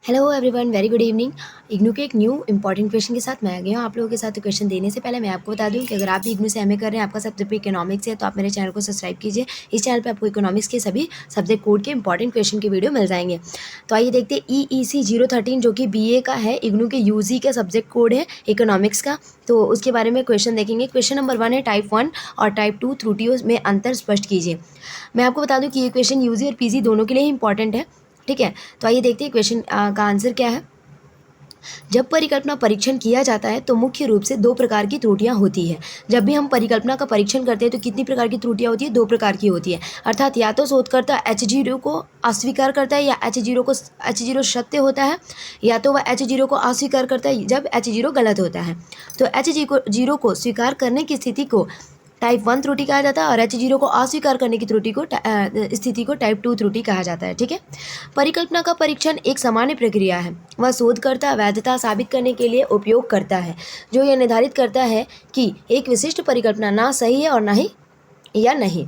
Hello everyone, very good evening. IGNOU के एक new important question के साथ मैं आ गया हूँ आप लोगों के साथ। तो क्वेश्चन देने से पहले मैं आपको बता दूं कि अगर आप भी इग्नू से एमए कर रहे हैं, आपका सब्जेक्ट भी इकोनॉमिक्स है, तो आप मेरे चैनल को सब्सक्राइब कीजिए। इस चैनल पे आपको इकोनॉमिक्स के सभी सब्जेक्ट कोड के इंपॉर्टेंट क्वेश्चन के वीडियो मिल जाएंगे। तो आइए देखते हैं EEC 013 जो कि BA का है, इग्नू के UG का सब्जेक्ट कोड है इकोनॉमिक्स का। तो उसके बारे में क्वेश्चन देखेंगे। क्वेश्चन नंबर 1 है टाइप 1 और टाइप 2 त्रुटियों में अंतर स्पष्ट कीजिए। मैं आपको बता दूं कि ये क्वेश्चन UG और PG दोनों के लिए ही इंपॉर्टेंट है, ठीक है। तो आइए देखते हैं क्वेश्चन का आंसर क्या है। जब परिकल्पना परीक्षण किया जाता है तो मुख्य रूप से दो प्रकार की त्रुटियां होती है। जब भी हम परिकल्पना का परीक्षण करते हैं तो कितनी प्रकार की त्रुटियां होती है? दो प्रकार की होती है। अर्थात या तो शोधकर्ता H0 को अस्वीकार करता है या H0 सत्य होता है, या तो वह H0 को अस्वीकार करता है जब H0 गलत होता है। तो H0 को स्वीकार करने की स्थिति को टाइप 1 त्रुटि कहा जाता है और H0 को अस्वीकार करने की त्रुटि को स्थिति को टाइप 2 त्रुटि कहा जाता है, ठीक है। परिकल्पना का परीक्षण एक सामान्य प्रक्रिया है। वह शोधकर्ता वैधता साबित करने के लिए उपयोग करता है, जो यह निर्धारित करता है कि एक विशिष्ट परिकल्पना ना सही है और ना ही या नहीं।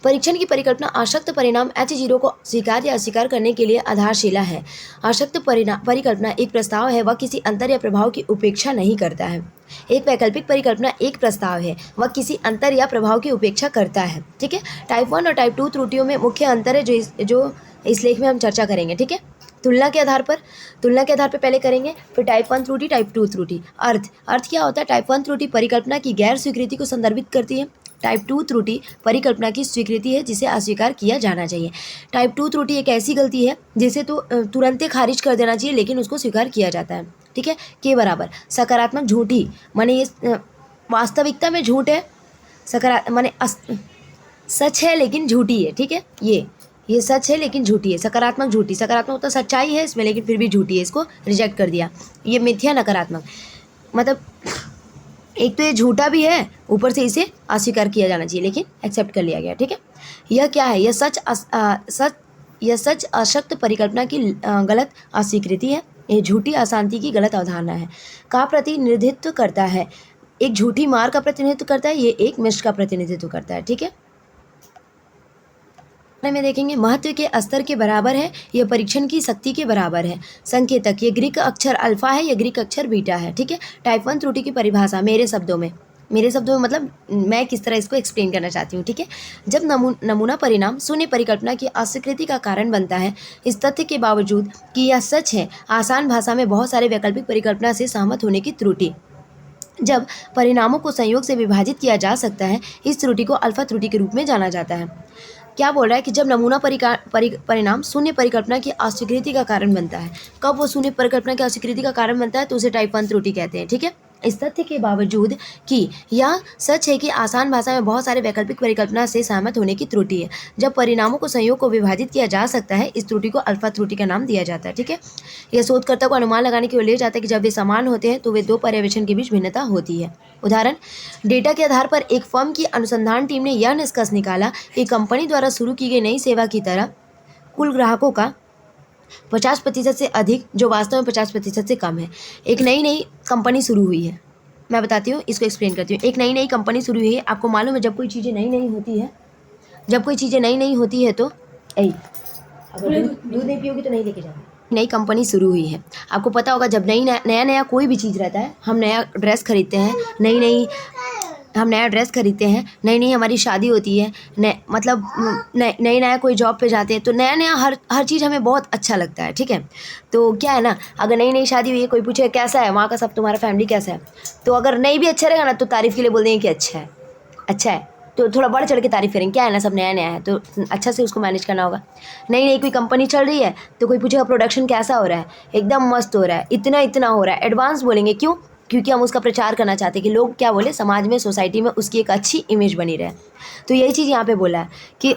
परीक्षण की परिकल्पना आशक्त परिणाम H0 को स्वीकार या अस्वीकार करने के लिए आधारशिला है। आशक्त परिकल्पना एक प्रस्ताव है, वह किसी अंतर या प्रभाव की उपेक्षा नहीं करता है। एक वैकल्पिक परिकल्पना एक प्रस्ताव है, वह किसी अंतर या प्रभाव की उपेक्षा करता है, ठीक है। टाइप 1 और टाइप 2 त्रुटियों में मुख्य अंतर है जो इस लेख में हम चर्चा करेंगे, ठीक है। तुलना के आधार पर पहले करेंगे, फिर टाइप 1 त्रुटि, टाइप 2 त्रुटि। अर्थ क्या होता है? टाइप 1 त्रुटि परिकल्पना की गैर स्वीकृति को संदर्भित करती है। टाइप 2 त्रुटि परिकल्पना की स्वीकृति है जिसे अस्वीकार किया जाना चाहिए। टाइप 2 त्रुटि एक ऐसी गलती है जिसे तो तुरंत खारिज कर देना चाहिए, लेकिन उसको स्वीकार किया जाता है, ठीक है। के बराबर सकारात्मक झूठी, माने ये वास्तविकता में झूठ है, माने सच है लेकिन झूठी है, ठीक है। ये सच है लेकिन झूठी है। सकारात्मक झूठी, सकारात्मक तो सच्चाई है इसमें लेकिन फिर भी झूठी है, इसको रिजेक्ट कर दिया। ये मिथ्या नकारात्मक, मतलब एक तो ये झूठा भी है, ऊपर से इसे अस्वीकार किया जाना चाहिए लेकिन एक्सेप्ट कर लिया गया, ठीक है। यह क्या है? यह सच अशक्त परिकल्पना की गलत अस्वीकृति है। यह झूठी अशांति की गलत अवधारणा है। का प्रतिनिधित्व करता है? एक झूठी मार का प्रतिनिधित्व करता है, ये एक मिश्र का प्रतिनिधित्व करता है, ठीक है। में देखेंगे महत्व के स्तर के बराबर है, यह परीक्षण की शक्ति के बराबर है। संकेतक, ये ग्रीक अक्षर अल्फा है, यह ग्रीक अक्षर बीटा है, ठीक है। टाइप 1 त्रुटि की परिभाषा मेरे शब्दों में मतलब मैं किस तरह इसको एक्सप्लेन करना चाहती हूँ, ठीक है। जब नमूना परिणाम शून्य परिकल्पना की अस्वीकृति का कारण बनता है, इस तथ्य के बावजूद कि यह सच है, आसान भाषा में बहुत सारे वैकल्पिक परिकल्पना से सहमत होने की त्रुटि। जब परिणामों को संयोग से विभाजित किया जा सकता है, इस त्रुटि को अल्फा त्रुटि के रूप में जाना जाता है। क्या बोल रहा है कि जब नमूना परिणाम शून्य परिकल्पना की अस्वीकृति का कारण बनता है, कब वो शून्य परिकल्पना की अस्वीकृति का कारण बनता है? तो उसे टाइप 1 त्रुटि कहते हैं, ठीक है। इस तथ्य के बावजूद कि यह सच है कि आसान भाषा में बहुत सारे वैकल्पिक परिकल्पना से सहमत होने की त्रुटि है। जब परिणामों को संयोग को विभाजित किया जा सकता है, इस त्रुटि को अल्फा त्रुटि का नाम दिया जाता है, ठीक है। यह शोधकर्ता को अनुमान लगाने की ओर ले जाता है कि जब वे समान होते हैं तो वे दो पर्यवेक्षण के बीच भिन्नता होती है। उदाहरण, डेटा के आधार पर एक फर्म की अनुसंधान टीम ने यह निष्कर्ष निकाला कि कंपनी द्वारा शुरू की गई नई सेवा की तरह कुल ग्राहकों का 50% से अधिक, जो वास्तव में 50% से कम है। एक नई कंपनी शुरू हुई है, मैं बताती हूँ, इसको एक्सप्लेन करती हूँ। एक नई कंपनी शुरू हुई है। आपको मालूम है जब कोई चीज़ें नई नहीं होती है तो अगर दूध नहीं पियोगी तो नहीं लेके जाना। नई कंपनी शुरू हुई है, आपको पता होगा जब नया कोई भी चीज़ रहता है, हम नया ड्रेस खरीदते हैं, नई हमारी शादी होती है, नया कोई जॉब पे जाते हैं, तो नया हर चीज़ हमें बहुत अच्छा लगता है, ठीक है। तो क्या है ना, अगर नई शादी हुई है, कोई पूछे कैसा है वहाँ का सब, तुम्हारा फैमिली कैसा है, तो अगर नहीं भी अच्छा रहेगा ना तो तारीफ़ के लिए बोल देंगे कि अच्छा है, तो थोड़ा बढ़ चढ़ के तारीफ़ करेंगे। क्या है ना, सब नया है तो अच्छा से उसको मैनेज करना होगा। नई कोई कंपनी चल रही है तो कोई पूछेगा प्रोडक्शन कैसा हो रहा है, एकदम मस्त हो रहा है, इतना हो रहा है, एडवांस बोलेंगे। क्यों? क्योंकि हम उसका प्रचार करना चाहते हैं कि लोग क्या बोले, समाज में, सोसाइटी में उसकी एक अच्छी इमेज बनी रहे। तो यही चीज़ यहाँ पे बोला है कि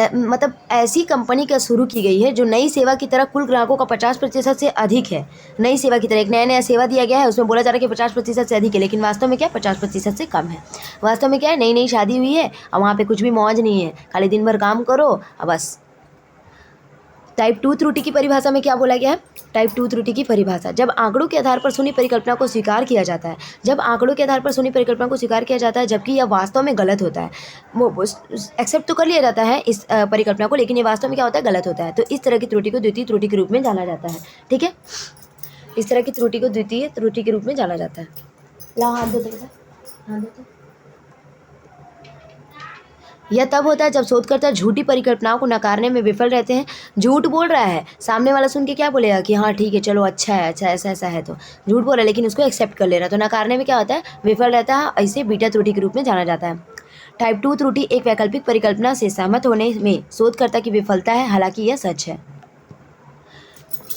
मतलब ऐसी कंपनी क्या शुरू की गई है जो नई सेवा की तरह कुल ग्राहकों का 50% से अधिक है। नई सेवा की तरह एक नया सेवा दिया गया है, उसमें बोला जा रहा है कि 50% से अधिक है, लेकिन वास्तव में क्या 50% से कम है। वास्तव में क्या है, नई शादी हुई है और वहाँ पे कुछ भी मौज नहीं है, खाली दिन भर काम करो और बस। टाइप 2 त्रुटि की परिभाषा में क्या बोला गया है? टाइप 2 त्रुटि की परिभाषा, जब आंकड़ों के आधार पर सुनी परिकल्पना को स्वीकार किया जाता है, जब आंकड़ों के आधार पर सुनी परिकल्पना को स्वीकार किया जाता है जबकि यह वास्तव में गलत होता है। वो एक्सेप्ट तो कर लिया जाता है इस परिकल्पना को, लेकिन ये वास्तव में क्या होता है? गलत होता है। तो इस तरह की त्रुटि को द्वितीय त्रुटि के रूप में जाना जाता है। ठीक है, इस तरह की त्रुटि को द्वितीय त्रुटि के रूप में जाना जाता है। ला हाथ धोते के साथ, हाथ धोते। यह तब होता है जब शोधकर्ता झूठी परिकल्पनाओं को नकारने में विफल रहते हैं। झूठ बोल रहा है, सामने वाला सुन के क्या बोलेगा कि हाँ ठीक है चलो अच्छा है, अच्छा ऐसा ऐसा है, तो झूठ बोल रहा है लेकिन उसको एक्सेप्ट कर ले रहा है, तो नकारने में क्या होता है? विफल रहता है। इसे बीटा त्रुटि के रूप में जाना जाता है। टाइप 2 त्रुटि एक वैकल्पिक परिकल्पना से सहमत होने में शोधकर्ता की विफलता है, हालांकि यह सच है।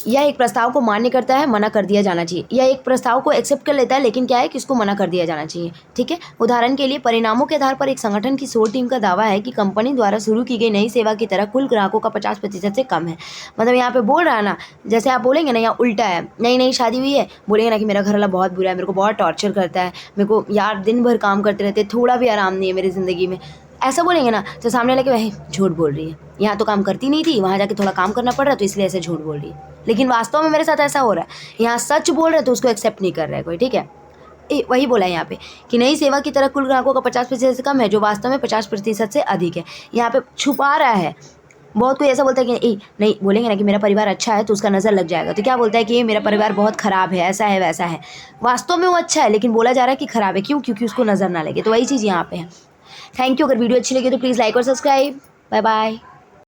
यह एक प्रस्ताव को मान्य करता है, मना कर दिया जाना चाहिए। यह एक प्रस्ताव को एक्सेप्ट कर लेता है लेकिन क्या है कि इसको मना कर दिया जाना चाहिए। ठीक है, उदाहरण के लिए परिणामों के आधार पर एक संगठन की शोध टीम का दावा है कि कंपनी द्वारा शुरू की गई नई सेवा की तरह कुल ग्राहकों का 50% से कम है। मतलब यहाँ पे बोल रहा है ना, जैसे आप बोलेंगे ना यहाँ उल्टा है, नई नई शादी हुई है, बोलेंगे ना कि मेरा घर वाला बहुत बुरा है, मेरे को बहुत टॉर्चर करता है, मेरे को यार दिन भर काम करते रहते, थोड़ा भी आराम नहीं है मेरी ज़िंदगी में, ऐसा बोलेंगे ना तो सामने लगे वही झूठ बोल रही है, यहाँ तो काम करती नहीं थी, वहाँ जाके थोड़ा काम करना पड़ रहा तो इसलिए ऐसे झूठ बोल रही है, लेकिन वास्तव में मेरे साथ ऐसा हो रहा है। यहाँ सच बोल रहे हैं तो उसको एक्सेप्ट नहीं कर रहा है कोई। ठीक है, वही बोला है यहाँ पे कि नई सेवा की तरह कुल ग्राहकों का 50% से कम है, जो वास्तव में 50% से अधिक है। यहाँ पे छुपा रहा है। बहुत कोई ऐसा बोलता है कि नहीं बोलेंगे ना कि मेरा परिवार अच्छा है तो उसका नज़र लग जाएगा, तो क्या बोलता है कि ये मेरा परिवार बहुत ख़राब है, ऐसा है वैसा है। वास्तव में वो अच्छा है लेकिन बोला जा रहा है कि ख़राब है, क्यों? क्योंकि उसको नज़र ना लगे। तो वही चीज़ यहाँ पे है। Thank you. अगर वीडियो अच्छी लगी तो प्लीज़ लाइक और सब्सक्राइब। Bye bye.